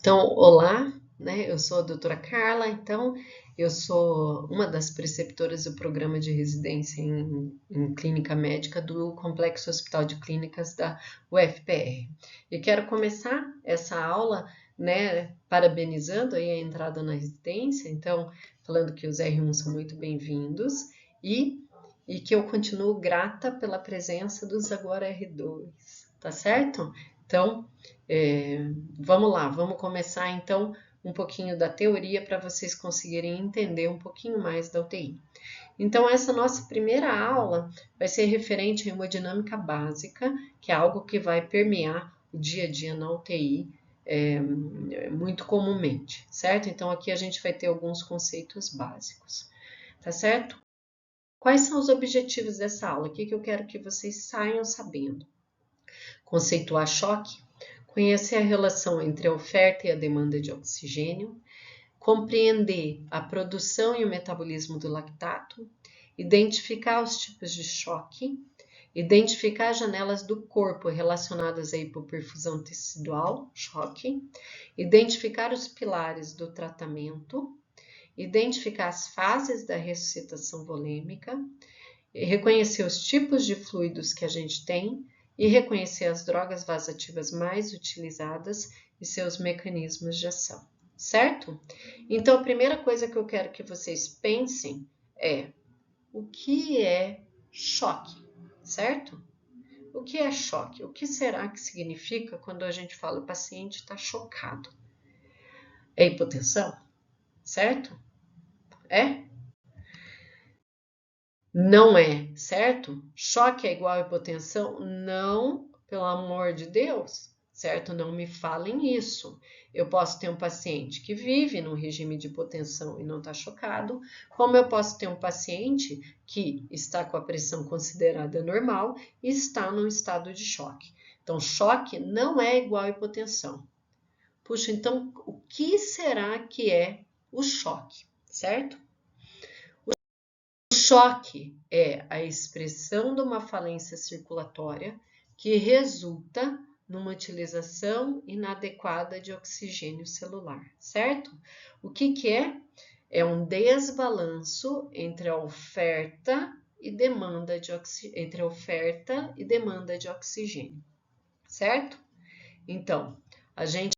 Então, olá, né? Eu sou a doutora Carla, então eu sou uma das preceptoras do programa de residência em clínica médica do Complexo Hospital de Clínicas da UFPR. E quero começar essa aula, né, parabenizando aí a entrada na residência, então, falando que os R1 são muito bem-vindos e que eu continuo grata pela presença dos agora R2, tá certo? Então, vamos lá, vamos começar então um pouquinho da teoria para vocês conseguirem entender um pouquinho mais da UTI. Então, essa nossa primeira aula vai ser referente à hemodinâmica básica, que é algo que vai permear o dia a dia na UTI muito comumente, certo? Então, aqui a gente vai ter alguns conceitos básicos, tá certo? Quais são os objetivos dessa aula? O que eu quero que vocês saiam sabendo? Conceituar choque, conhecer a relação entre a oferta e a demanda de oxigênio, compreender a produção e o metabolismo do lactato, identificar os tipos de choque, identificar as janelas do corpo relacionadas à hipoperfusão tecidual, choque, identificar os pilares do tratamento, identificar as fases da ressuscitação volêmica, reconhecer os tipos de fluidos que a gente tem e reconhecer as drogas vasoativas mais utilizadas e seus mecanismos de ação, certo? Então, a primeira coisa que eu quero que vocês pensem é o que é choque, certo? O que é choque? O que será que significa quando a gente fala o paciente está chocado? É hipotensão, certo? É? Não é, certo? Choque é igual a hipotensão? Não, pelo amor de Deus, certo? Não me falem isso. Eu posso ter um paciente que vive num regime de hipotensão e não está chocado, como eu posso ter um paciente que está com a pressão considerada normal e está num estado de choque. Então, choque não é igual a hipotensão. Puxa, então o que será que é o choque, certo? O choque é a expressão de uma falência circulatória que resulta numa utilização inadequada de oxigênio celular, certo? O que é? É um desbalanço entre a oferta e demanda de oxigênio, certo? Então, a gente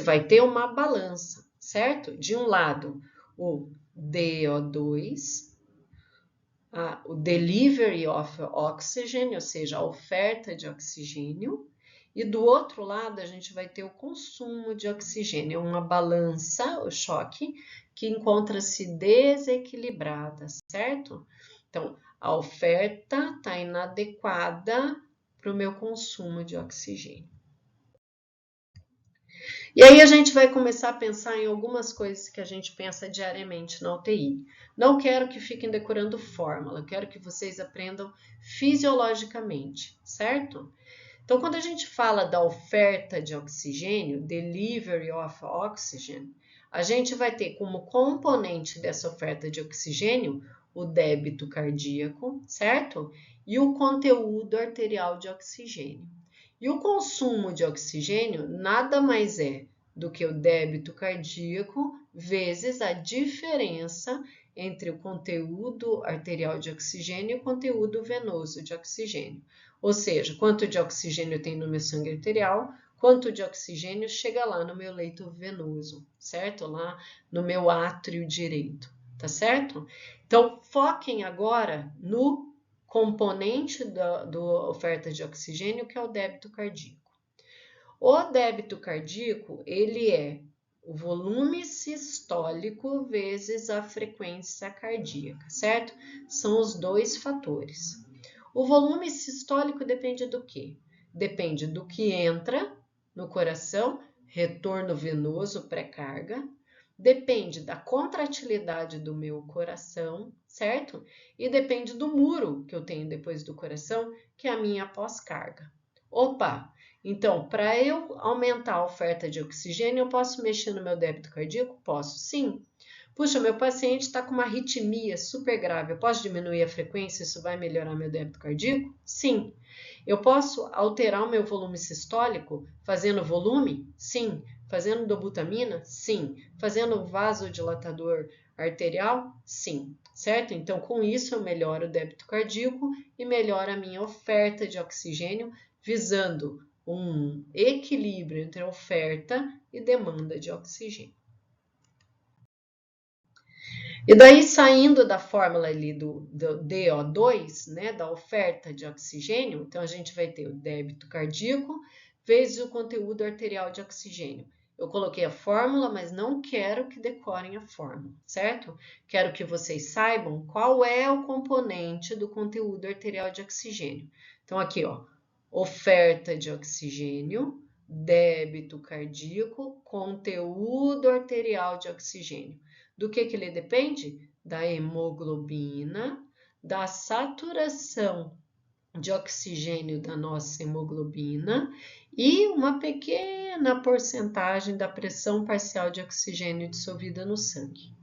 vai ter uma balança, certo? De um lado, o DO2, o delivery of oxygen, ou seja, a oferta de oxigênio, e do outro lado a gente vai ter o consumo de oxigênio, é uma balança, o choque, que encontra-se desequilibrada, certo? Então, a oferta está inadequada para o meu consumo de oxigênio. E aí a gente vai começar a pensar em algumas coisas que a gente pensa diariamente na UTI. Não quero que fiquem decorando fórmula, eu quero que vocês aprendam fisiologicamente, certo? Então, quando a gente fala da oferta de oxigênio, delivery of oxygen, a gente vai ter como componente dessa oferta de oxigênio o débito cardíaco, certo? E o conteúdo arterial de oxigênio. E o consumo de oxigênio nada mais é do que o débito cardíaco vezes a diferença entre o conteúdo arterial de oxigênio e o conteúdo venoso de oxigênio. Ou seja, quanto de oxigênio tem no meu sangue arterial, quanto de oxigênio chega lá no meu leito venoso, certo? Lá no meu átrio direito, tá certo? Então, foquem agora no componente da oferta de oxigênio, que é o débito cardíaco. O débito cardíaco, ele é o volume sistólico vezes a frequência cardíaca, certo? São os dois fatores. O volume sistólico depende do quê? Depende do que entra no coração, retorno venoso pré-carga, depende da contratilidade do meu coração, certo? E depende do muro que eu tenho depois do coração, que é a minha pós-carga. Opa! Então, para eu aumentar a oferta de oxigênio, eu posso mexer no meu débito cardíaco? Posso, sim. Puxa, meu paciente está com uma arritmia super grave, eu posso diminuir a frequência, isso vai melhorar meu débito cardíaco? Sim. Eu posso alterar o meu volume sistólico fazendo volume? Sim. Fazendo dobutamina? Sim. Fazendo vasodilatador arterial? Sim. Certo? Então, com isso, eu melhoro o débito cardíaco e melhoro a minha oferta de oxigênio, visando um equilíbrio entre oferta e demanda de oxigênio. E daí, saindo da fórmula ali do DO2, né, da oferta de oxigênio, então a gente vai ter o débito cardíaco vezes o conteúdo arterial de oxigênio. Eu coloquei a fórmula, mas não quero que decorem a fórmula, certo? Quero que vocês saibam qual é o componente do conteúdo arterial de oxigênio. Então, aqui, ó, oferta de oxigênio, débito cardíaco, conteúdo arterial de oxigênio. Do que ele depende? Da hemoglobina, da saturação de oxigênio da nossa hemoglobina e uma pequena porcentagem da pressão parcial de oxigênio dissolvida no sangue.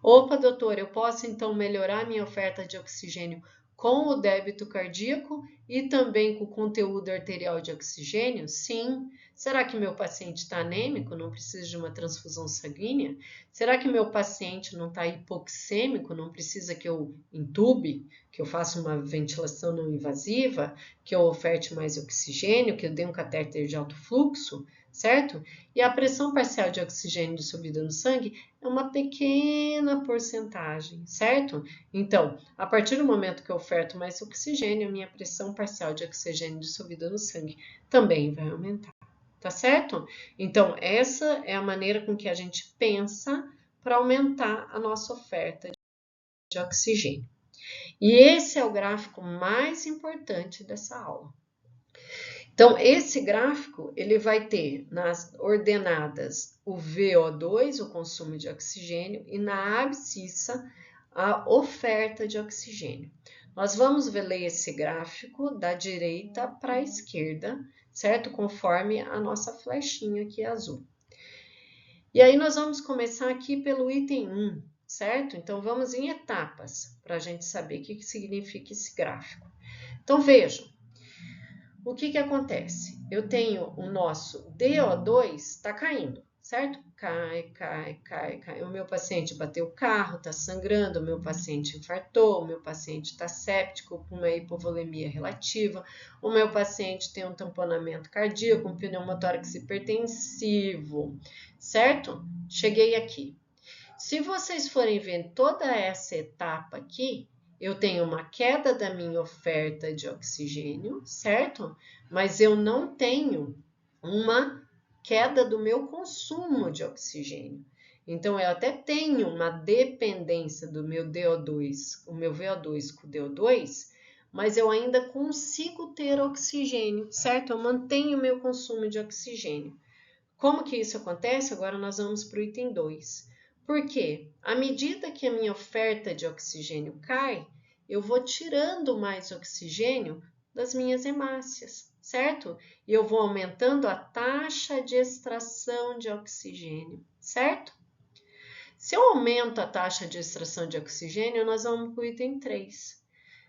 Opa, doutor, eu posso então melhorar minha oferta de oxigênio com o débito cardíaco e também com o conteúdo arterial de oxigênio? Sim. Será que meu paciente está anêmico, não precisa de uma transfusão sanguínea? Será que meu paciente não está hipoxêmico, não precisa que eu entube, que eu faça uma ventilação não invasiva, que eu oferte mais oxigênio, que eu dê um catéter de alto fluxo, certo? E a pressão parcial de oxigênio dissolvida no sangue é uma pequena porcentagem, certo? Então, a partir do momento que eu oferto mais oxigênio, a minha pressão parcial de oxigênio dissolvida no sangue também vai aumentar, tá certo? Então, essa é a maneira com que a gente pensa para aumentar a nossa oferta de oxigênio. E esse é o gráfico mais importante dessa aula. Então, esse gráfico, ele vai ter nas ordenadas o VO2, o consumo de oxigênio, e na abscissa, a oferta de oxigênio. Nós vamos ler esse gráfico da direita para a esquerda, certo? Conforme a nossa flechinha aqui azul. E aí, nós vamos começar aqui pelo item 1, certo? Então, vamos em etapas, para a gente saber o que significa esse gráfico. Então, vejam. O que acontece? Eu tenho o nosso DO2 está caindo, certo? Cai, cai, cai, cai. O meu paciente bateu o carro, está sangrando, o meu paciente infartou, o meu paciente está séptico, com uma hipovolemia relativa, o meu paciente tem um tamponamento cardíaco, um pneumotórax hipertensivo, certo? Cheguei aqui. Se vocês forem ver toda essa etapa aqui, eu tenho uma queda da minha oferta de oxigênio, certo? Mas eu não tenho uma queda do meu consumo de oxigênio. Então, eu até tenho uma dependência do meu DO2, o meu VO2 com o DO2, mas eu ainda consigo ter oxigênio, certo? Eu mantenho o meu consumo de oxigênio. Como que isso acontece? Agora nós vamos para o item 2. Por quê? À medida que a minha oferta de oxigênio cai, eu vou tirando mais oxigênio das minhas hemácias, certo? E eu vou aumentando a taxa de extração de oxigênio, certo? Se eu aumento a taxa de extração de oxigênio, nós vamos para o item 3.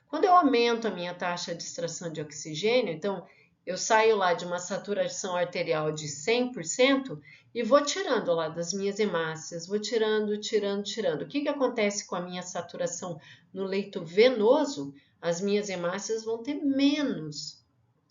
Quando eu aumento a minha taxa de extração de oxigênio, então eu saio lá de uma saturação arterial de 100% e vou tirando lá das minhas hemácias, vou tirando. O que acontece com a minha saturação no leito venoso? As minhas hemácias vão ter menos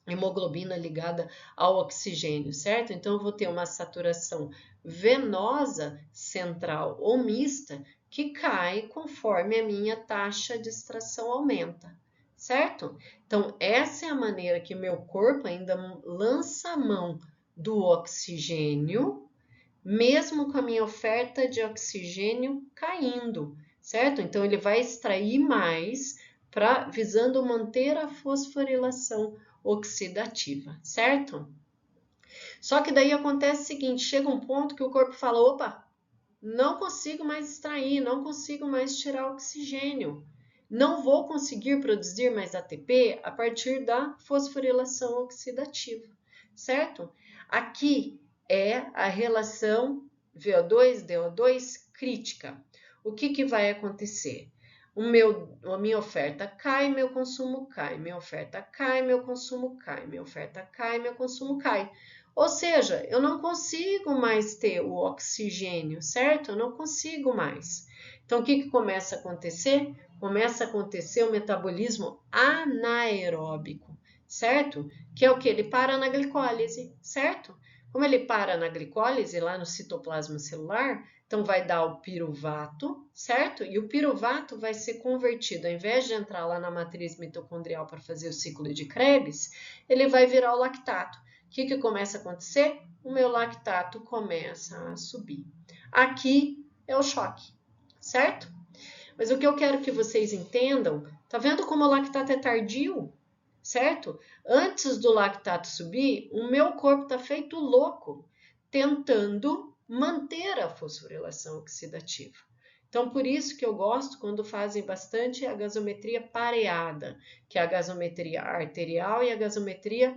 hemoglobina ligada ao oxigênio, certo? Então, eu vou ter uma saturação venosa central ou mista que cai conforme a minha taxa de extração aumenta, certo? Então, essa é a maneira que meu corpo ainda lança a mão do oxigênio, mesmo com a minha oferta de oxigênio caindo, certo? Então, ele vai extrair mais visando manter a fosforilação oxidativa, certo? Só que daí acontece o seguinte, chega um ponto que o corpo fala, opa, não consigo mais extrair, não consigo mais tirar oxigênio, não vou conseguir produzir mais ATP a partir da fosforilação oxidativa, certo? Aqui é a relação VO2-DO2 crítica. O que vai acontecer? A minha oferta cai, meu consumo cai, minha oferta cai, meu consumo cai, minha oferta cai, meu consumo cai. Ou seja, eu não consigo mais ter o oxigênio, certo? Eu não consigo mais. Então, o que começa a acontecer? Começa a acontecer o metabolismo anaeróbico, certo? Que é o que? Ele para na glicólise, certo? Como ele para na glicólise, lá no citoplasma celular, então vai dar o piruvato, certo? E o piruvato vai ser convertido, ao invés de entrar lá na matriz mitocondrial para fazer o ciclo de Krebs, ele vai virar o lactato. O que começa a acontecer? O meu lactato começa a subir. Aqui é o choque, certo? Mas o que eu quero que vocês entendam, tá vendo como o lactato é tardio, certo? Antes do lactato subir, o meu corpo tá feito louco, tentando manter a fosforilação oxidativa. Então, por isso que eu gosto quando fazem bastante a gasometria pareada, que é a gasometria arterial e a gasometria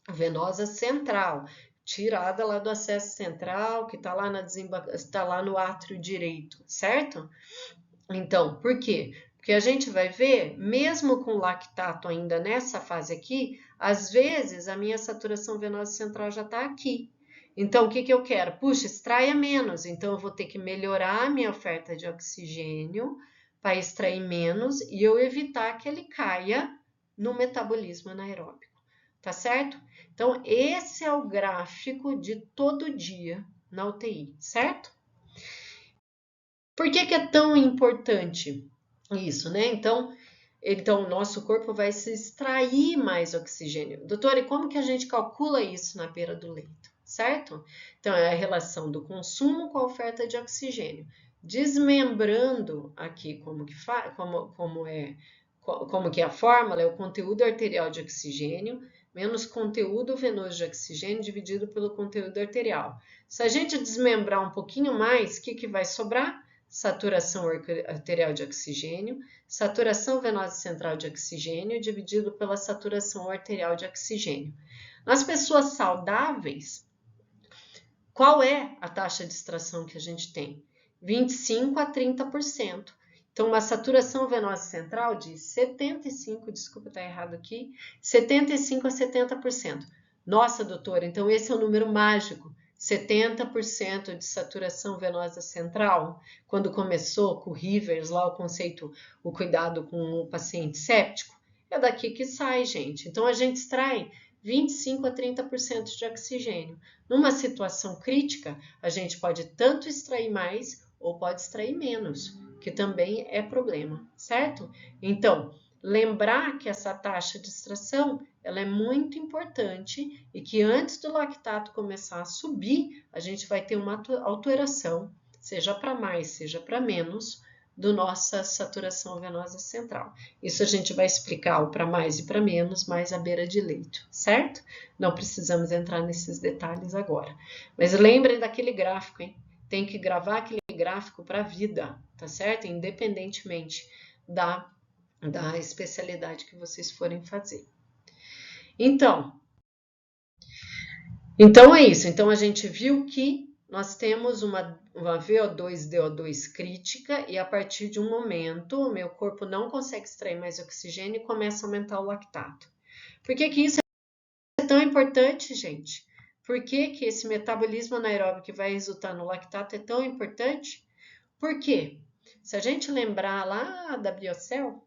venosa central, tirada lá do acesso central, que está lá, tá lá no átrio direito, certo? Então, por quê? Porque a gente vai ver, mesmo com lactato ainda nessa fase aqui, às vezes a minha saturação venosa central já está aqui. Então, o que eu quero? Puxa, extraia menos. Então, eu vou ter que melhorar a minha oferta de oxigênio para extrair menos e eu evitar que ele caia no metabolismo anaeróbico. Tá certo? Então, esse é o gráfico de todo dia na UTI, certo? Por que é tão importante isso, né? Então, o nosso corpo vai se extrair mais oxigênio. Doutora, e como que a gente calcula isso na beira do leito, certo? Então, é a relação do consumo com a oferta de oxigênio. Desmembrando aqui como que é a fórmula, é o conteúdo arterial de oxigênio menos conteúdo venoso de oxigênio dividido pelo conteúdo arterial. Se a gente desmembrar um pouquinho mais, o que vai sobrar? Saturação arterial de oxigênio, saturação venosa central de oxigênio dividido pela saturação arterial de oxigênio. Nas pessoas saudáveis, qual é a taxa de extração que a gente tem? 25 a 30%. Então, uma saturação venosa central de 75, desculpa estar errado aqui, 75 a 70%. Nossa, doutora, então esse é o número mágico. 70% de saturação venosa central, quando começou com o Rivers, lá o conceito, o cuidado com o paciente séptico, é daqui que sai, gente. Então, a gente extrai 25 a 30% de oxigênio. Numa situação crítica, a gente pode tanto extrair mais ou pode extrair menos, que também é problema, certo? Então, lembrar que essa taxa de extração ela é muito importante e que antes do lactato começar a subir, a gente vai ter uma alteração, seja para mais, seja para menos, da nossa saturação venosa central. Isso a gente vai explicar o para mais e para menos, mais à beira de leito, certo? Não precisamos entrar nesses detalhes agora. Mas lembrem daquele gráfico, hein? Tem que gravar aquele gráfico para a vida, tá certo? Independentemente da especialidade que vocês forem fazer. Então é isso. Então, a gente viu que nós temos uma VO2, DO2 crítica e a partir de um momento, o meu corpo não consegue extrair mais oxigênio e começa a aumentar o lactato. Por que isso é tão importante, gente? Por que esse metabolismo anaeróbico que vai resultar no lactato é tão importante? Por quê? Se a gente lembrar lá da Biocell,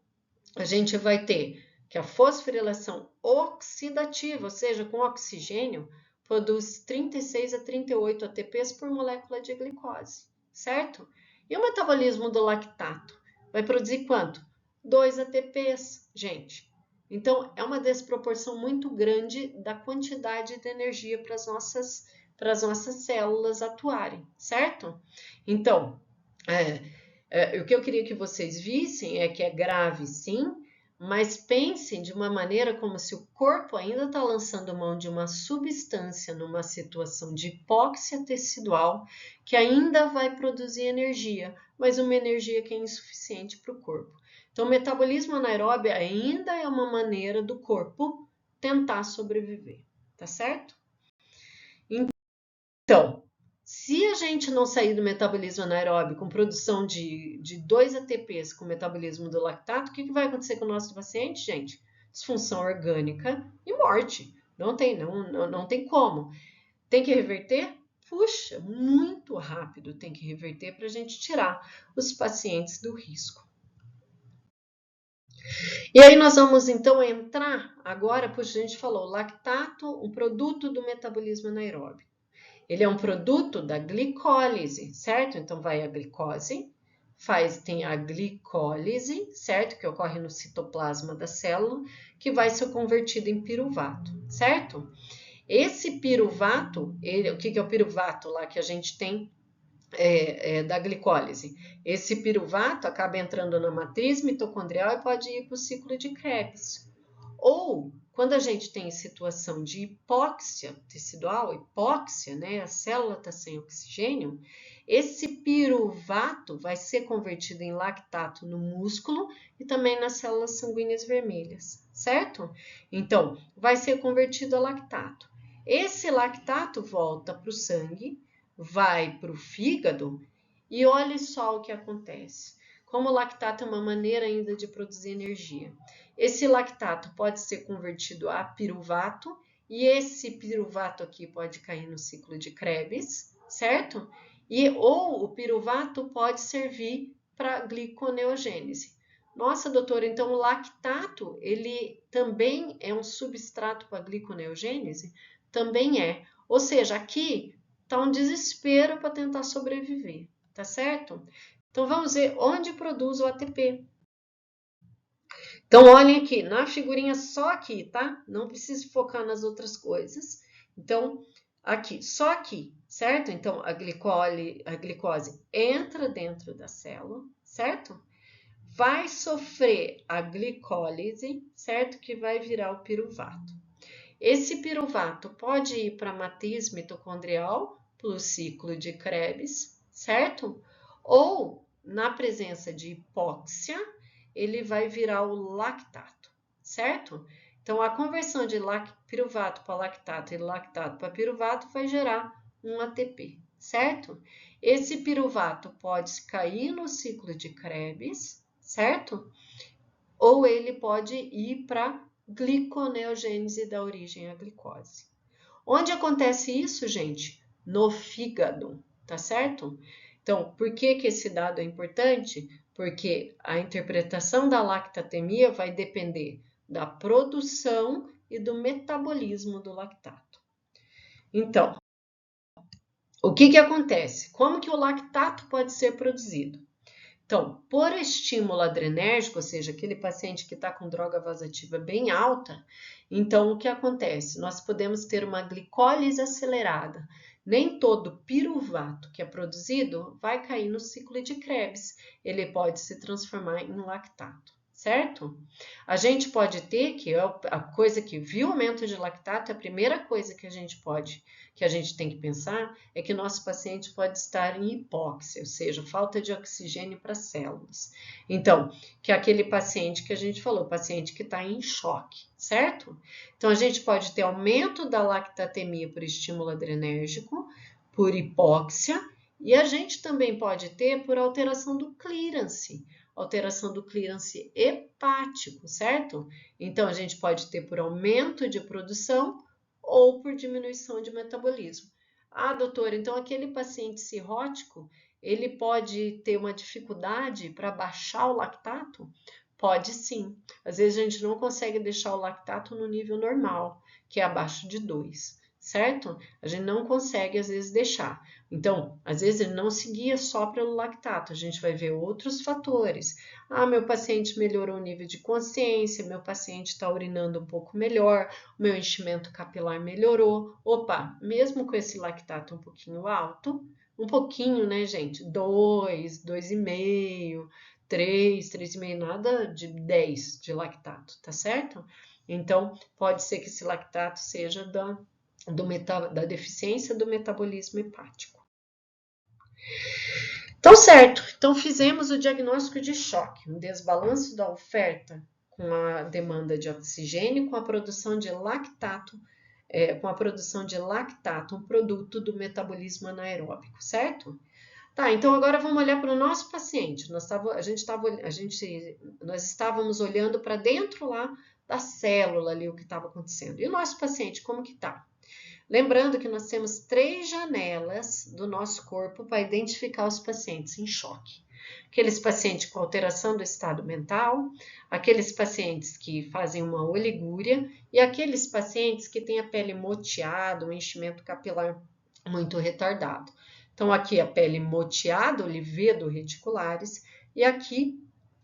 a gente vai ter que a fosforilação oxidativa, ou seja, com oxigênio, produz 36 a 38 ATPs por molécula de glicose, certo? E o metabolismo do lactato vai produzir quanto? 2 ATPs, gente. Então, é uma desproporção muito grande da quantidade de energia para as nossas células atuarem, certo? Então, o que eu queria que vocês vissem é que é grave, sim, mas pensem de uma maneira como se o corpo ainda está lançando mão de uma substância numa situação de hipóxia tecidual que ainda vai produzir energia, mas uma energia que é insuficiente para o corpo. Então, o metabolismo anaeróbio ainda é uma maneira do corpo tentar sobreviver, tá certo? Então, se a gente não sair do metabolismo anaeróbio com produção de 2 ATPs com o metabolismo do lactato, o que vai acontecer com o nosso paciente, gente? Disfunção orgânica e morte. Não tem como. Tem que reverter? Puxa, muito rápido tem que reverter para a gente tirar os pacientes do risco. E aí nós vamos então entrar agora, puxa, a gente falou, lactato, um produto do metabolismo anaeróbico. Ele é um produto da glicólise, certo? Então vai a glicose, tem a glicólise, certo? Que ocorre no citoplasma da célula, que vai ser convertido em piruvato, certo? Esse piruvato, o que é o piruvato lá que a gente tem da glicólise? Esse piruvato acaba entrando na matriz mitocondrial e pode ir para o ciclo de Krebs. Ou, quando a gente tem situação de hipóxia tecidual, hipóxia, né, a célula está sem oxigênio, esse piruvato vai ser convertido em lactato no músculo e também nas células sanguíneas vermelhas, certo? Então, vai ser convertido a lactato. Esse lactato volta para o sangue, vai para o fígado e olhe só o que acontece. Como o lactato é uma maneira ainda de produzir energia. Esse lactato pode ser convertido a piruvato e esse piruvato aqui pode cair no ciclo de Krebs, certo? Ou o piruvato pode servir para gliconeogênese. Nossa, doutora, então o lactato, ele também é um substrato para a gliconeogênese? Também é. Ou seja, aqui está um desespero para tentar sobreviver, tá certo? Então vamos ver onde produz o ATP. Então olhem aqui, na figurinha só aqui, tá? Não precisa focar nas outras coisas. Então, aqui, só aqui, certo? Então a glicose entra dentro da célula, certo? Vai sofrer a glicólise, certo? Que vai virar o piruvato. Esse piruvato pode ir para a matriz mitocondrial, pelo ciclo de Krebs, certo? Ou, na presença de hipóxia, ele vai virar o lactato, certo? Então, a conversão de piruvato para lactato e lactato para piruvato vai gerar um ATP, certo? Esse piruvato pode cair no ciclo de Krebs, certo? Ou ele pode ir para gliconeogênese da origem à glicose. Onde acontece isso, gente? No fígado, tá certo? Então, por que esse dado é importante? Porque a interpretação da lactatemia vai depender da produção e do metabolismo do lactato. Então, o que acontece? Como que o lactato pode ser produzido? Então, por estímulo adrenérgico, ou seja, aquele paciente que está com droga vasoativa bem alta, então o que acontece? Nós podemos ter uma glicólise acelerada. Nem todo piruvato que é produzido vai cair no ciclo de Krebs. Ele pode se transformar em lactato, certo? A gente pode ter que a coisa que viu aumento de lactato, a primeira coisa que a gente tem que pensar é que nosso paciente pode estar em hipóxia, ou seja, falta de oxigênio para as células. Então, que é aquele paciente que a gente falou, paciente que está em choque, certo? Então, a gente pode ter aumento da lactatemia por estímulo adrenérgico, por hipóxia, e a gente também pode ter por alteração do clearance hepático, certo? Então, a gente pode ter por aumento de produção ou por diminuição de metabolismo. Ah, doutora, então aquele paciente cirrótico, ele pode ter uma dificuldade para baixar o lactato? Pode sim. Às vezes a gente não consegue deixar o lactato no nível normal, que é abaixo de 2, certo? A gente não consegue, às vezes, deixar. Então, às vezes ele não se guia só pelo lactato, a gente vai ver outros fatores. Ah, meu paciente melhorou o nível de consciência, meu paciente está urinando um pouco melhor, o meu enchimento capilar melhorou. Opa, mesmo com esse lactato um pouquinho alto, um pouquinho, né, gente? 2, 2,5, 3, 3,5, nada de 10 de lactato, tá certo? Então, pode ser que esse lactato seja da deficiência do metabolismo hepático. Então, certo. Então, fizemos o diagnóstico de choque, um desbalanço da oferta com a demanda de oxigênio, com a produção de lactato, um produto do metabolismo anaeróbico, certo? Tá, então agora vamos olhar para o nosso paciente. Nós estávamos olhando para dentro lá da célula ali o que estava acontecendo. E o nosso paciente, como que tá? Lembrando que nós temos 3 janelas do nosso corpo para identificar os pacientes em choque. Aqueles pacientes com alteração do estado mental, aqueles pacientes que fazem uma oligúria e aqueles pacientes que têm a pele moteada, um enchimento capilar muito retardado. Então, aqui a pele moteada, olivedo reticulares, e aqui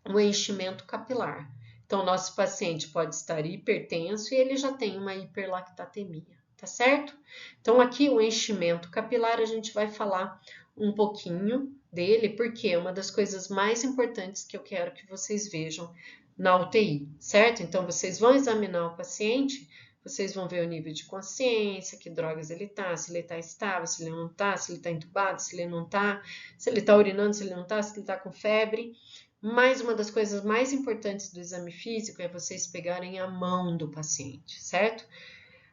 o enchimento capilar. Então, nosso paciente pode estar hipertenso e ele já tem uma hiperlactatemia, tá certo? Então, aqui o enchimento capilar, a gente vai falar um pouquinho dele, porque é uma das coisas mais importantes que eu quero que vocês vejam na UTI, certo? Então, vocês vão examinar o paciente, vocês vão ver o nível de consciência, que drogas ele tá, se ele tá estável, se ele não tá, se ele tá entubado, se ele não tá, se ele tá urinando, se ele não tá, se ele tá com febre. Mas uma das coisas mais importantes do exame físico é vocês pegarem a mão do paciente, certo?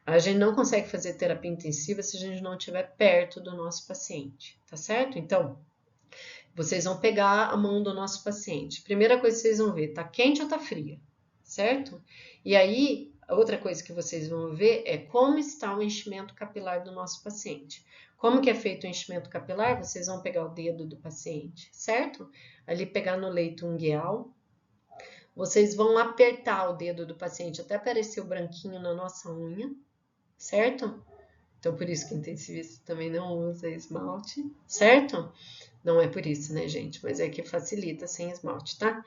A gente não consegue fazer terapia intensiva se a gente não estiver perto do nosso paciente, tá certo? Então, vocês vão pegar a mão do nosso paciente. Primeira coisa que vocês vão ver, tá quente ou tá fria, certo? E aí, a outra coisa que vocês vão ver é como está o enchimento capilar do nosso paciente. Como que é feito o enchimento capilar? Vocês vão pegar o dedo do paciente, certo? Ali pegar no leito ungueal. Vocês vão apertar o dedo do paciente até aparecer o branquinho na nossa unha, certo? Então, por isso que intensivista também não usa esmalte, certo? Não é por isso, né, gente? Mas é que facilita sem esmalte, tá?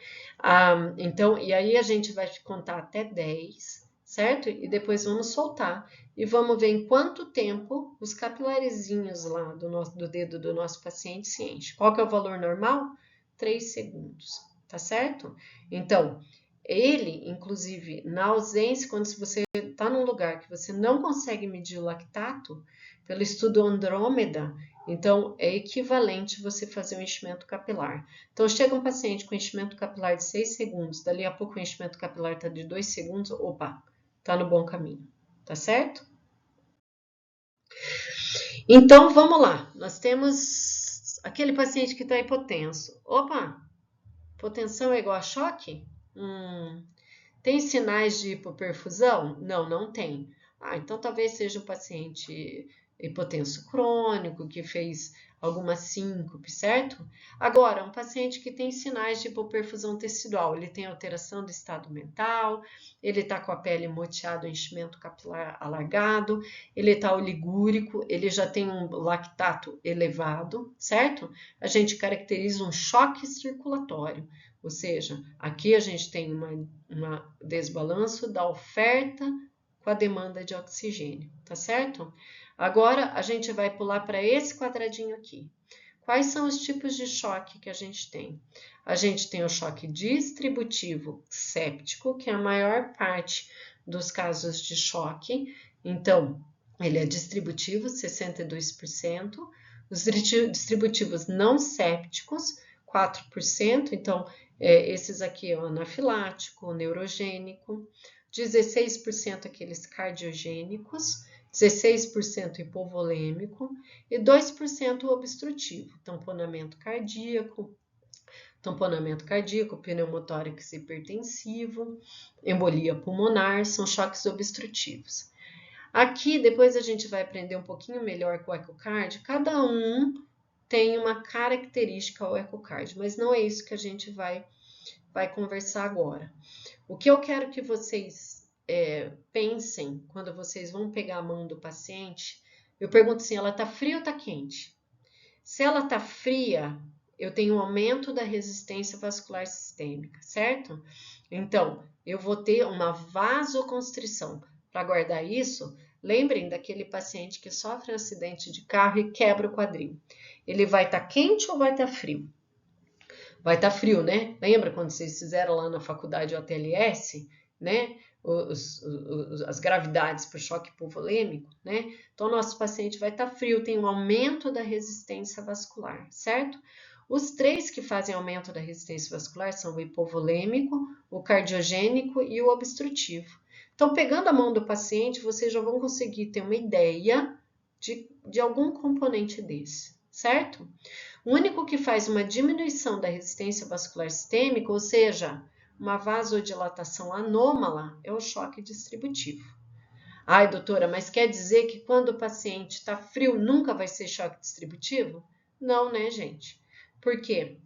Então, e aí a gente vai contar até 10, certo? E depois vamos soltar. E vamos ver em quanto tempo os capilarezinhos lá do dedo do nosso paciente se enchem. Qual que é o valor normal? 3 segundos, tá certo? Então, ele, inclusive, na ausência, quando você está num lugar que você não consegue medir o lactato, pelo estudo Andrômeda, então é equivalente você fazer um enchimento capilar. Então, chega um paciente com enchimento capilar de 6 segundos, dali a pouco o enchimento capilar está de 2 segundos, opa, está no bom caminho, tá certo? Então, vamos lá, nós temos aquele paciente que está hipotenso. Opa, hipotensão é igual a choque? Tem sinais de hipoperfusão? Não, não tem. Então talvez seja um paciente hipotenso crônico, que fez alguma síncope, certo? Agora, um paciente que tem sinais de hipoperfusão tecidual, ele tem alteração do estado mental, ele está com a pele moteada, enchimento capilar alargado, ele está oligúrico, ele já tem um lactato elevado, certo? A gente caracteriza um choque circulatório. Ou seja, aqui a gente tem um desbalanço da oferta com a demanda de oxigênio, tá certo? Agora a gente vai pular para esse quadradinho aqui. Quais são os tipos de choque que a gente tem? A gente tem o choque distributivo séptico, que é a maior parte dos casos de choque. Então, ele é distributivo, 62%. Os distributivos não sépticos, 4%. Então, esses aqui é o anafilático, o neurogênico, 16% aqueles cardiogênicos, 16% hipovolêmico e 2% obstrutivo, tamponamento cardíaco, pneumotórax hipertensivo, embolia pulmonar, são choques obstrutivos. Aqui, depois a gente vai aprender um pouquinho melhor com o ecocardio, cada um tem uma característica ao ecocardio, mas não é isso que a gente vai conversar agora. O que eu quero que vocês pensem quando vocês vão pegar a mão do paciente, eu pergunto assim, ela tá fria ou tá quente? Se ela tá fria, eu tenho um aumento da resistência vascular sistêmica, certo? Então, eu vou ter uma vasoconstrição. Para guardar isso, lembrem daquele paciente que sofre um acidente de carro e quebra o quadril. Ele vai estar quente ou vai estar frio? Vai estar frio, né? Lembra quando vocês fizeram lá na faculdade o ATLS, né? As gravidades para o choque hipovolêmico, né? Então, o nosso paciente vai estar frio, tem um aumento da resistência vascular, certo? Os 3 que fazem aumento da resistência vascular são o hipovolêmico, o cardiogênico e o obstrutivo. Então, pegando a mão do paciente, vocês já vão conseguir ter uma ideia de algum componente desse, certo? O único que faz uma diminuição da resistência vascular sistêmica, ou seja, uma vasodilatação anômala, é o choque distributivo. Ai, doutora, mas quer dizer que quando o paciente está frio nunca vai ser choque distributivo? Não, né, gente? Por quê?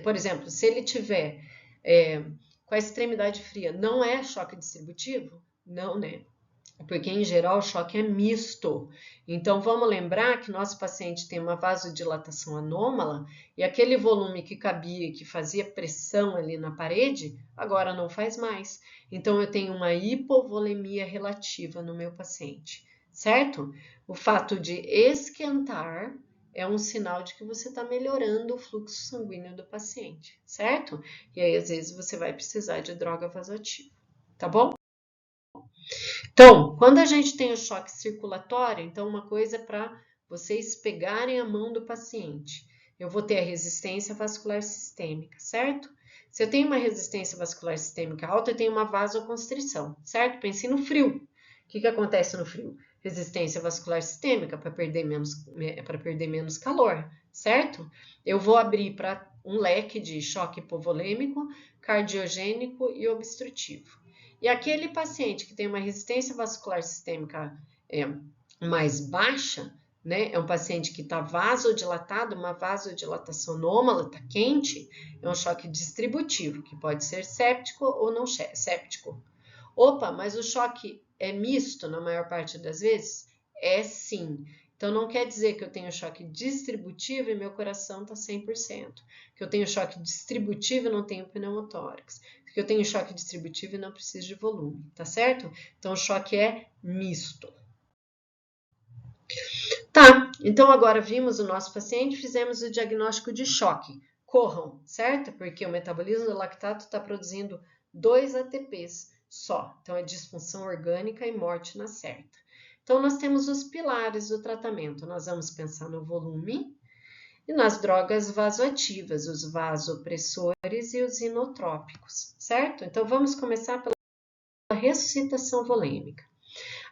Por exemplo, se ele tiver com a extremidade fria, não é choque distributivo? Não, né? Porque em geral o choque é misto. Então vamos lembrar que nosso paciente tem uma vasodilatação anômala e aquele volume que cabia, que fazia pressão ali na parede, agora não faz mais. Então eu tenho uma hipovolemia relativa no meu paciente, certo? O fato de esquentar é um sinal de que você está melhorando o fluxo sanguíneo do paciente, certo? E aí às vezes você vai precisar de droga vasoativa, tá bom? Então, quando a gente tem o choque circulatório, então uma coisa para vocês pegarem a mão do paciente. Eu vou ter a resistência vascular sistêmica, certo? Se eu tenho uma resistência vascular sistêmica alta, eu tenho uma vasoconstrição, certo? Pense no frio. O que acontece no frio? Resistência vascular sistêmica para perder menos calor, certo? Eu vou abrir para um leque de choque hipovolêmico, cardiogênico e obstrutivo. E aquele paciente que tem uma resistência vascular sistêmica mais baixa, né, é um paciente que está vasodilatado, uma vasodilatação anômala, está quente, é um choque distributivo, que pode ser séptico ou não séptico. Opa, mas o choque é misto na maior parte das vezes? É sim. Então não quer dizer que eu tenho choque distributivo e meu coração está 100%. Que eu tenho choque distributivo e não tenho pneumotórax. Que eu tenho choque distributivo e não preciso de volume, tá certo? Então o choque é misto. Tá, então agora vimos o nosso paciente, fizemos o diagnóstico de choque. Corram, certo? Porque o metabolismo do lactato está produzindo 2 ATPs só. Então é disfunção orgânica e morte na certa. Então nós temos os pilares do tratamento. Nós vamos pensar no volume e nas drogas vasoativas, os vasopressores e os inotrópicos, certo? Então vamos começar pela ressuscitação volêmica.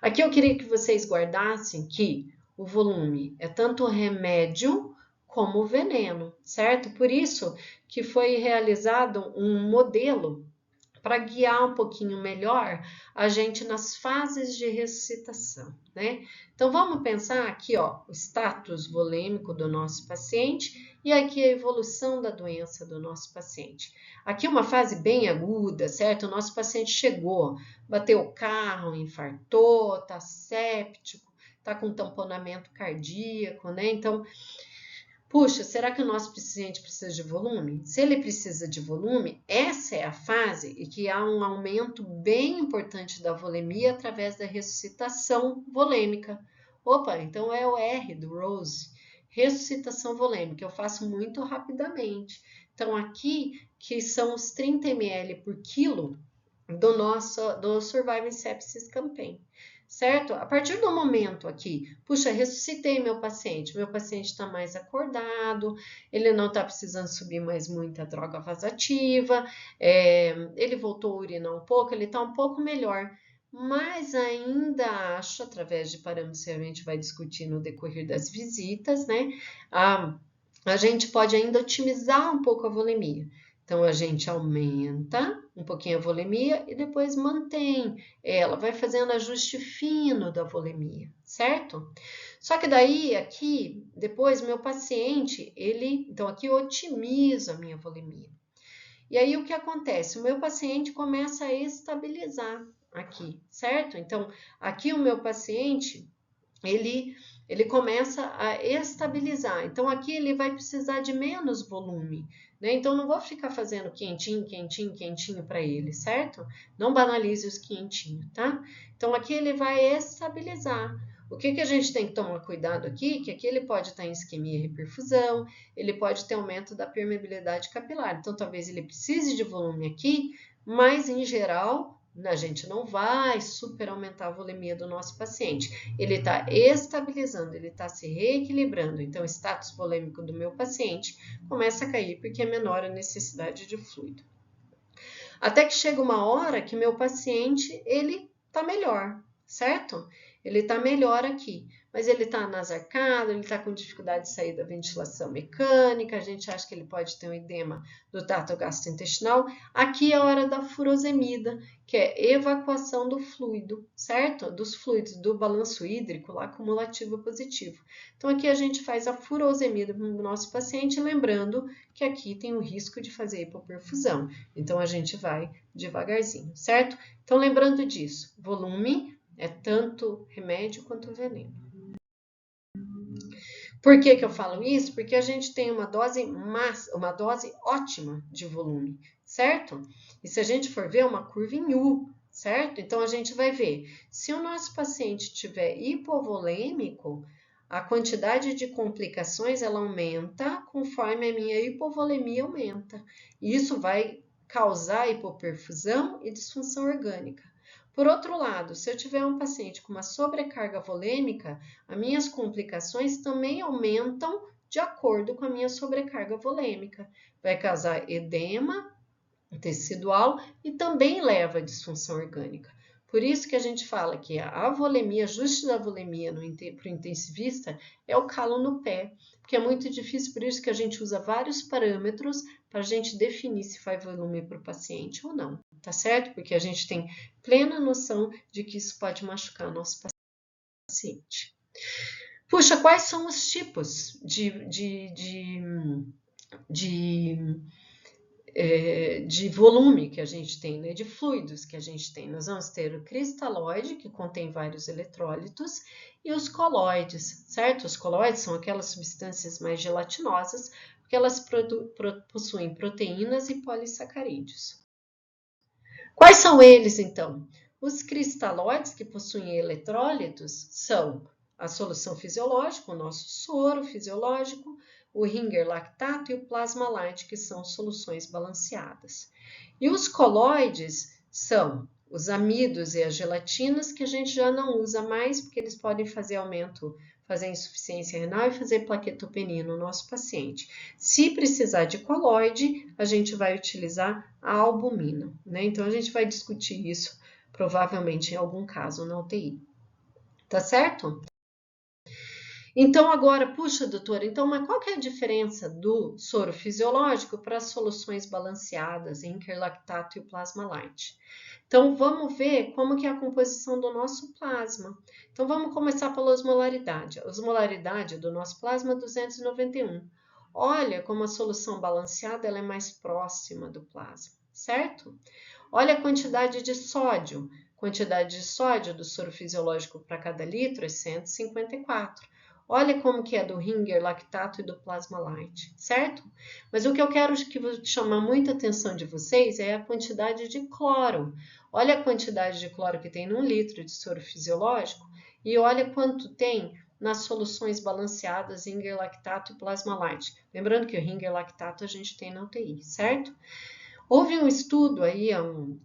Aqui eu queria que vocês guardassem que o volume é tanto remédio como veneno, certo? Por isso que foi realizado um modelo para guiar um pouquinho melhor a gente nas fases de ressuscitação, né? Então vamos pensar aqui, ó, o status volêmico do nosso paciente e aqui a evolução da doença do nosso paciente. Aqui uma fase bem aguda, certo? O nosso paciente chegou, bateu o carro, infartou, tá séptico, tá com tamponamento cardíaco, né? Então, puxa, será que o nosso paciente precisa de volume? Se ele precisa de volume, essa é a fase em que há um aumento bem importante da volemia através da ressuscitação volêmica. Opa, então é o R do Rose, ressuscitação volêmica, eu faço muito rapidamente. Então aqui, que são os 30 ml por quilo do Surviving Sepsis Campaign, certo? A partir do momento aqui, puxa, ressuscitei meu paciente está mais acordado, ele não está precisando subir mais muita droga vasoativa, ele voltou a urinar um pouco, ele está um pouco melhor, mas ainda acho, através de parâmetros que a gente vai discutir no decorrer das visitas, né, a gente pode ainda otimizar um pouco a volemia. Então, a gente aumenta um pouquinho a volemia e depois mantém ela, vai fazendo ajuste fino da volemia, certo? Só que daí, aqui, depois, meu paciente, então aqui eu otimizo a minha volemia. E aí, o que acontece? O meu paciente começa a estabilizar aqui, certo? Então, aqui o meu paciente, ele começa a estabilizar. Então, aqui ele vai precisar de menos volume, né? Então, não vou ficar fazendo quentinho, quentinho, quentinho para ele, certo? Não banalize os quentinhos, tá? Então, aqui ele vai estabilizar. O que a gente tem que tomar cuidado aqui? Que aqui ele pode estar em isquemia e reperfusão, ele pode ter aumento da permeabilidade capilar. Então, talvez ele precise de volume aqui, mas, em geral, a gente não vai super aumentar a volemia do nosso paciente. Ele está estabilizando, ele está se reequilibrando. Então, o status volêmico do meu paciente começa a cair porque é menor a necessidade de fluido. Até que chega uma hora que meu paciente, ele está melhor. certo? Ele está melhor aqui, mas ele está nasarcado, ele está com dificuldade de sair da ventilação mecânica, a gente acha que ele pode ter um edema do trato gastrointestinal. Aqui é a hora da furosemida, que é evacuação do fluido, certo? Dos fluidos, do balanço hídrico lá cumulativo positivo. Então aqui a gente faz a furosemida para o nosso paciente, lembrando que aqui tem o risco de fazer hipoperfusão. Então a gente vai devagarzinho, certo? Então lembrando disso, volume é tanto remédio quanto veneno. Por que eu falo isso? Porque a gente tem uma dose ótima de volume, certo? E se a gente for ver, uma curva em U, certo? Então a gente vai ver, se o nosso paciente tiver hipovolêmico, a quantidade de complicações ela aumenta conforme a minha hipovolemia aumenta. E isso vai causar hipoperfusão e disfunção orgânica. Por outro lado, se eu tiver um paciente com uma sobrecarga volêmica, as minhas complicações também aumentam de acordo com a minha sobrecarga volêmica. Vai causar edema tecidual e também leva a disfunção orgânica. Por isso que a gente fala que a volemia, ajuste da volemia para o intensivista é o calo no pé, porque é muito difícil, por isso que a gente usa vários parâmetros para a gente definir se faz volume para o paciente ou não, tá certo? Porque a gente tem plena noção de que isso pode machucar o nosso paciente. Puxa, quais são os tipos de volume que a gente tem, né, de fluidos que a gente tem? Nós vamos ter o cristalóide, que contém vários eletrólitos, e os colóides, certo? Os colóides são aquelas substâncias mais gelatinosas, porque elas possuem proteínas e polissacarídeos. Quais são eles, então? Os cristalóides, que possuem eletrólitos, são a solução fisiológica, o nosso soro fisiológico, o Ringer lactato e o plasma light, que são soluções balanceadas. E os colóides são os amidos e as gelatinas, que a gente já não usa mais, porque eles podem fazer insuficiência renal e fazer plaquetopenia no nosso paciente. Se precisar de colóide, a gente vai utilizar a albumina, né? Então a gente vai discutir isso provavelmente em algum caso na UTI. Tá certo? Então, agora, puxa, doutora, então, mas qual que é a diferença do soro fisiológico para as soluções balanceadas, Ringer lactato e o plasma light? Então, vamos ver como que é a composição do nosso plasma. Então, vamos começar pela osmolaridade. A osmolaridade do nosso plasma é 291. Olha como a solução balanceada ela é mais próxima do plasma, certo? Olha a quantidade de sódio. Quantidade de sódio do soro fisiológico para cada litro é 154. Olha como que é do Ringer lactato e do plasma light, certo? Mas o que eu quero chamar muita atenção de vocês é a quantidade de cloro. Olha a quantidade de cloro que tem num litro de soro fisiológico e olha quanto tem nas soluções balanceadas Ringer lactato e plasma light. Lembrando que o Ringer lactato a gente tem na UTI, certo? Houve um estudo aí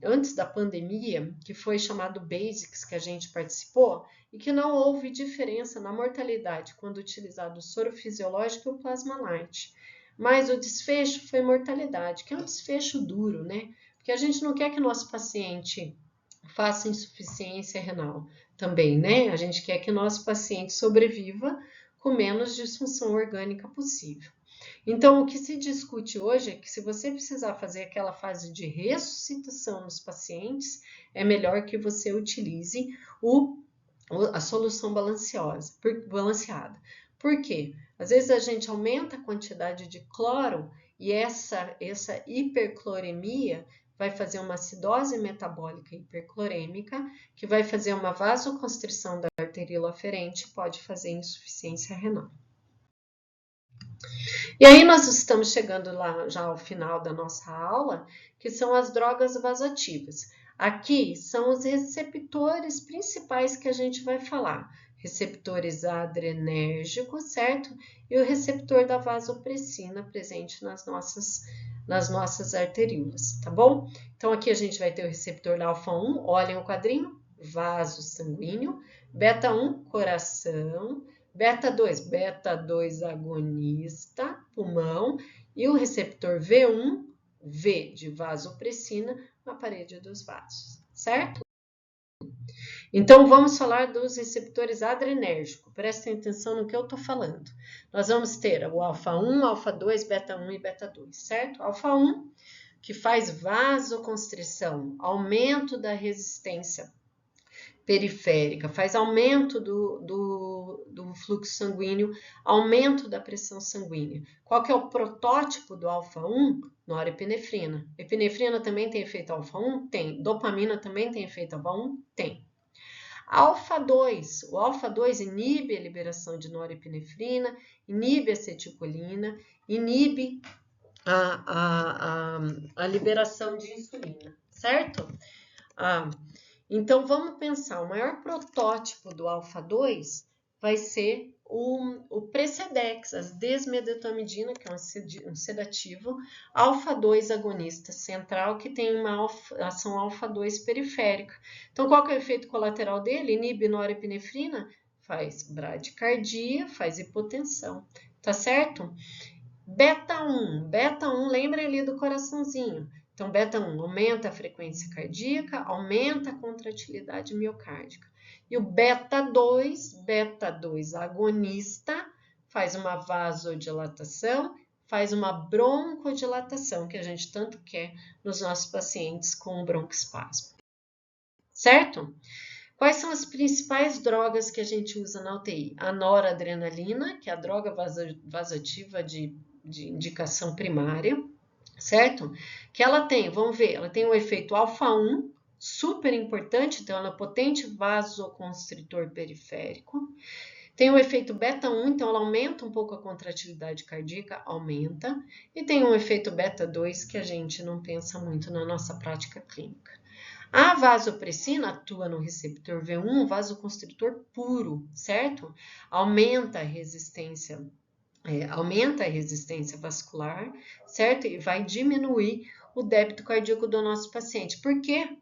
antes da pandemia, que foi chamado BASICS, que a gente participou, e que não houve diferença na mortalidade quando utilizado o soro fisiológico e o plasma light. Mas o desfecho foi mortalidade, que é um desfecho duro, né? Porque a gente não quer que o nosso paciente faça insuficiência renal também, né? A gente quer que o nosso paciente sobreviva com menos disfunção orgânica possível. Então, o que se discute hoje é que se você precisar fazer aquela fase de ressuscitação nos pacientes, é melhor que você utilize a solução balanceada. Por quê? Às vezes a gente aumenta a quantidade de cloro e essa hipercloremia vai fazer uma acidose metabólica hiperclorêmica, que vai fazer uma vasoconstrição da arteríola aferente e pode fazer insuficiência renal. E aí nós estamos chegando lá já ao final da nossa aula, que são as drogas vasoativas. Aqui são os receptores principais que a gente vai falar. Receptores adrenérgicos, certo? E o receptor da vasopressina presente nas nossas arteríolas, tá bom? Então aqui a gente vai ter o receptor da alfa 1, olhem o quadrinho, vaso sanguíneo, beta 1, coração, beta 2 agonista, pulmão, e o receptor V1, V de vasopressina, na parede dos vasos, certo? Então, vamos falar dos receptores adrenérgicos. Prestem atenção no que eu estou falando. Nós vamos ter o alfa-1, alfa-2, beta-1 e beta-2, certo? Alfa-1, que faz vasoconstrição, aumento da resistência periférica, faz aumento do fluxo sanguíneo, aumento da pressão sanguínea. Qual que é o protótipo do alfa-1? Norepinefrina. Epinefrina também tem efeito alfa-1? Tem. Dopamina também tem efeito alfa-1? Tem. Alfa-2, o alfa-2 inibe a liberação de norepinefrina, inibe a acetilcolina, inibe a liberação de insulina, certo? Então, vamos pensar, o maior protótipo do alfa-2 vai ser o Precedex, a desmedetomidina, que é um sedativo, alfa-2 agonista central, que tem uma ação alfa-2 periférica. Então, qual que é o efeito colateral dele? Inibe norepinefrina, faz bradicardia, faz hipotensão, tá certo? Beta-1, lembra ali do coraçãozinho. Então, beta-1 aumenta a frequência cardíaca, aumenta a contratilidade miocárdica. E o beta-2 agonista, faz uma vasodilatação, faz uma broncodilatação, que a gente tanto quer nos nossos pacientes com broncoespasmo. Certo? Quais são as principais drogas que a gente usa na UTI? A noradrenalina, que é a droga vasoativa de indicação primária, certo? Que ela tem, vamos ver, ela tem o efeito alfa-1, super importante, então ela é um potente vasoconstritor periférico. Tem o efeito beta-1, então ela aumenta um pouco a contratilidade cardíaca, aumenta. E tem um efeito beta-2 que a gente não pensa muito na nossa prática clínica. A vasopressina atua no receptor V1, vasoconstritor puro, certo? Aumenta a resistência vascular, certo? E vai diminuir o débito cardíaco do nosso paciente. Por quê?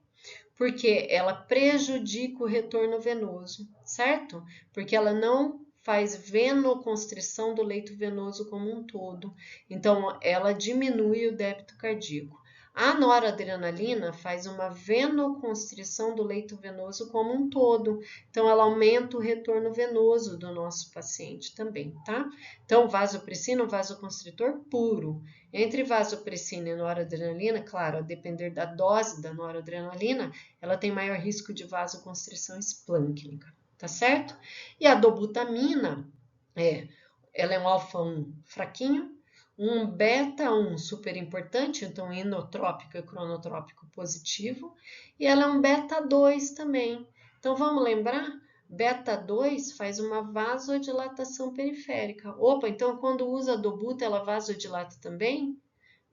Porque ela prejudica o retorno venoso, certo? Porque ela não faz venoconstrição do leito venoso como um todo. Então, ela diminui o débito cardíaco. A noradrenalina faz uma venoconstrição do leito venoso como um todo. Então, ela aumenta o retorno venoso do nosso paciente também, tá? Então, vasopressina, um vasoconstritor puro. Entre vasopressina e noradrenalina, claro, a depender da dose da noradrenalina, ela tem maior risco de vasoconstrição esplâncnica, tá certo? E a dobutamina, ela é um alfa-1 fraquinho, um beta-1 super importante, então inotrópico e cronotrópico positivo, e ela é um beta-2 também. Então vamos lembrar? Beta-2 faz uma vasodilatação periférica. Opa, então quando usa a dobuta, ela vasodilata também?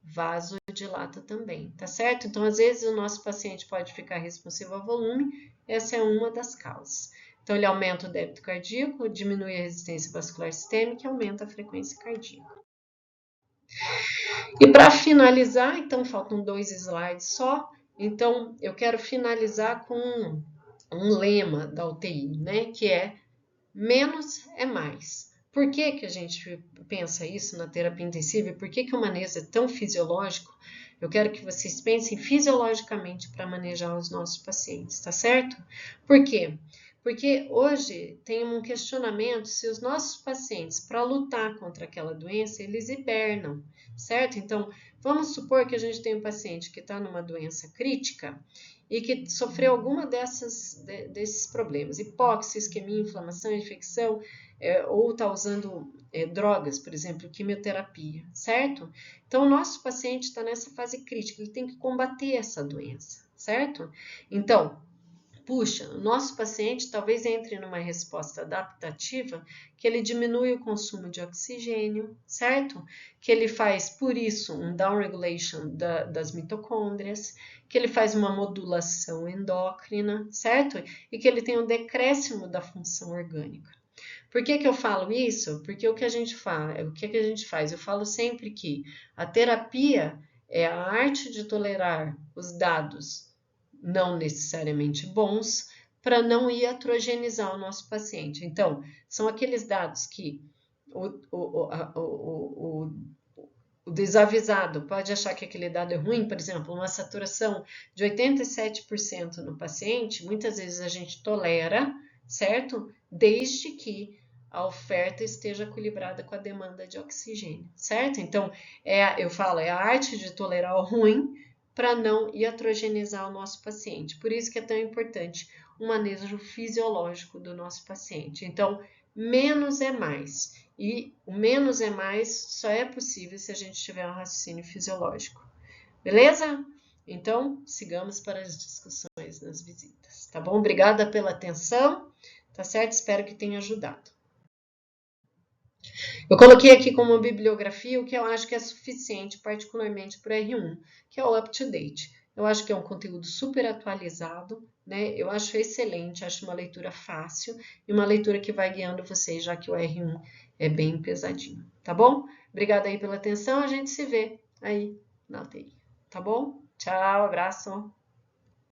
Vasodilata também, tá certo? Então às vezes o nosso paciente pode ficar responsivo a volume, essa é uma das causas. Então ele aumenta o débito cardíaco, diminui a resistência vascular sistêmica e aumenta a frequência cardíaca. E para finalizar, então faltam 2 slides só, então eu quero finalizar com um lema da UTI, né, que é menos é mais. Por que a gente pensa isso na terapia intensiva e por que o manejo é tão fisiológico? Eu quero que vocês pensem fisiologicamente para manejar os nossos pacientes, tá certo? Por quê? Porque hoje tem um questionamento se os nossos pacientes, para lutar contra aquela doença, eles hibernam, certo? Então, vamos supor que a gente tem um paciente que está numa doença crítica e que sofreu alguma desses problemas, hipóxia, isquemia, inflamação, infecção, ou está usando drogas, por exemplo, quimioterapia, certo? Então, o nosso paciente está nessa fase crítica, ele tem que combater essa doença, certo? Então, puxa, o nosso paciente talvez entre numa resposta adaptativa que ele diminui o consumo de oxigênio, certo? Que ele faz, por isso, um downregulation das mitocôndrias, que ele faz uma modulação endócrina, certo? E que ele tem um decréscimo da função orgânica. Por que eu falo isso? Porque o que a gente faz? Eu falo sempre que a terapia é a arte de tolerar os dados não necessariamente bons, para não iatrogenizar o nosso paciente. Então, são aqueles dados que o desavisado pode achar que aquele dado é ruim, por exemplo, uma saturação de 87% no paciente, muitas vezes a gente tolera, certo? Desde que a oferta esteja equilibrada com a demanda de oxigênio, certo? Então, eu falo, é a arte de tolerar o ruim para não iatrogenizar o nosso paciente. Por isso que é tão importante o manejo fisiológico do nosso paciente. Então, menos é mais. E o menos é mais só é possível se a gente tiver um raciocínio fisiológico. Beleza? Então, sigamos para as discussões nas visitas. Tá bom? Obrigada pela atenção. Tá certo? Espero que tenha ajudado. Eu coloquei aqui como bibliografia o que eu acho que é suficiente, particularmente para R1, que é o UpToDate. Eu acho que é um conteúdo super atualizado, né? Eu acho excelente, acho uma leitura fácil e uma leitura que vai guiando vocês, já que o R1 é bem pesadinho, tá bom? Obrigada aí pela atenção, a gente se vê aí na UTI, tá bom? Tchau, abraço!